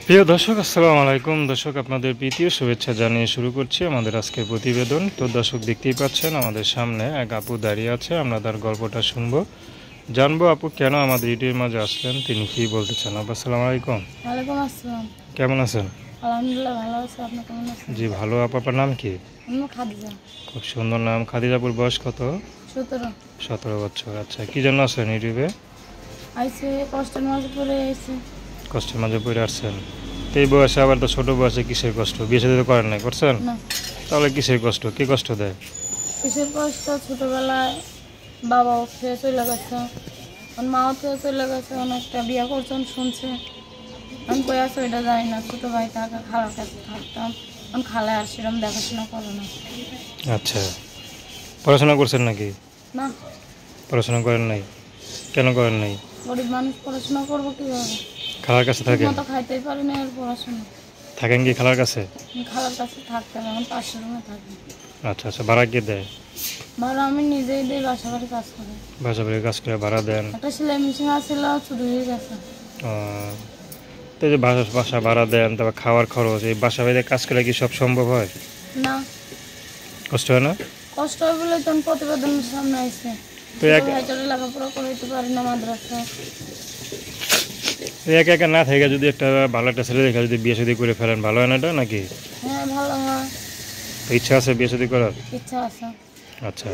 প্রিয় দর্শক, আসসালামু আলাইকুম। দর্শক, আপনাদের প্রীতীয় শুভেচ্ছা জানিয়ে শুরু করছি আমাদের আজকের প্রতিবেদন। তো দর্শক, দেখতেই পাচ্ছেন আমাদের সামনে এক আপু দাঁড়িয়ে আছে। আমরা তার গল্পটা শুনবো, জানবো আপু কেন আমাদের ইউটিউবের মাঝে আসলেন, তিনি কি বলতে চান। আপু, আসসালামু আলাইকুম। ওয়ালাইকুম আসসালাম। কেমন আছেন? আলহামদুলিল্লাহ ভালো আছি। আপনি কেমন আছেন? জি ভালো। আপু, আপনার নাম কি? আমি খাদিজা। খুব সুন্দর নাম। খাদিজাপুর বয়স কত? 17। 17 বছর। আচ্ছা, কি জন্য আসলেন ইউটিউবে? আইসে কষ্টের মাঝে পড়ে আইসে। কষ্টের মাঝে পড়ে আসছেন। তো এই বয়সে, আবার তো ছোটো বয়সে কিসের কষ্ট? বিয়ে শাদী তো করেন নাই, করছেন? না, তাহলে কিসের কষ্ট? কে কষ্ট দেয়? কিসের কষ্ট? ছোটবেলায় বাবাও খেয়ে চলে গেছে, মাও খেয়ে চলে গেছে, অনেকটা বিয়ে করছেন শুনছে। আমি কই আছো এটা জানি না। ছোটো ভাই থাকে, খালার কাছে থাকতাম। আমি খালায় আর সেরকম দেখাশোনা করে না। আচ্ছা, পড়াশোনা করছেন নাকি? না, পড়াশোনা করেন নাই? কেন করেন নাই? গরিব মানুষ পড়াশোনা করবো কীভাবে? খালার কাছে ঠিক থাকেন? মতো খাইতেই পারি না আর পড়াশোনা। থাকেন কি খালার কাছে? আমি খালার কাছে থাকতাম, এখন পাশের রুমে থাকি। আচ্ছা আচ্ছা, ভাড়া কে দেয়? ভাড়া আমি নিজেই দিই, বাসা বাড়ি কাজ করি। বাসা বাড়ির কাজ করে ভাড়া দেন? একটা সেলাই মেশিন আছিল, চুরি হয়ে গেছে। তো এই যে বাসা বাসা ভাড়া দেন, তারপর খাওয়ার খরচ, এই বাসা বাড়িতে কাজ করে কি সব সম্ভব হয়? না, কষ্ট হয় না? কষ্ট হয় বলে তখন প্রতিবেদনের সামনে আইসে। তো ভাইটারে লেখাপড়া করাইতে পারি না মাদ্রাসা। একা একা না থেকে যদি একটা ভালো একটা ছেলে দেখে যদি বিয়ে শাদী করে ফেলেন, ভালো হয় না এটা নাকি? হ্যাঁ, ভালো হয়। তো ইচ্ছা আছে বিয়ে শাদী করার? ইচ্ছা আছে। আচ্ছা,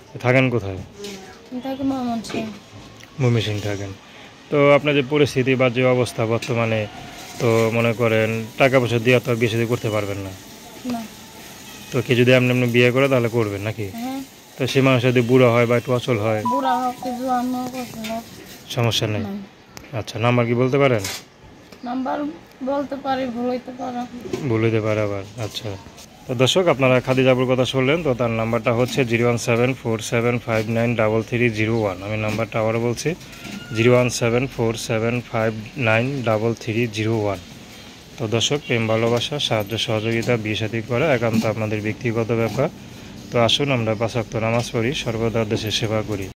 তো থাকেন কোথায়? থাকি ময়মনসিংহ। ময়মনসিংহ থাকেন। তো আপনার যে পরিস্থিতি বা যে অবস্থা বর্তমানে, তো মনে করেন টাকা পয়সা দিয়ে তো আর বিয়ে শাদী করতে পারবেন না। না। তো কে যদি এমনি এমনি বিয়ে করে তাহলে করবেন নাকি? হ্যাঁ, তো সে মানুষ যদি বুড়ো হয় বা একটু অচল হয়, বুড়া হোক কি জোয়ান হোক অচল হোক, সমস্যা নেই? নাই। আচ্ছা, নাম্বার কি বলতে পারেন? নাম্বার বলতে পারি, ভুল হইতে পারে। ভুল হতে পারে আবার। আচ্ছা, তো দর্শক, আপনারা খাদিজাপুর কথা শুনলেন। তো তার নাম্বারটা হচ্ছে 01747593301। আমি নাম্বারটা আবারও বলছি, 01747593301। তো দর্শক, প্রেম ভালোবাসা, সাহায্য সহযোগিতা, বিয়ে শাদী করা একান্ত আপনাদের ব্যক্তিগত ব্যাপার। তো আসুন আমরা 5 ওয়াক্ত নামাজ পড়ি, সর্বদা দেশের সেবা করি।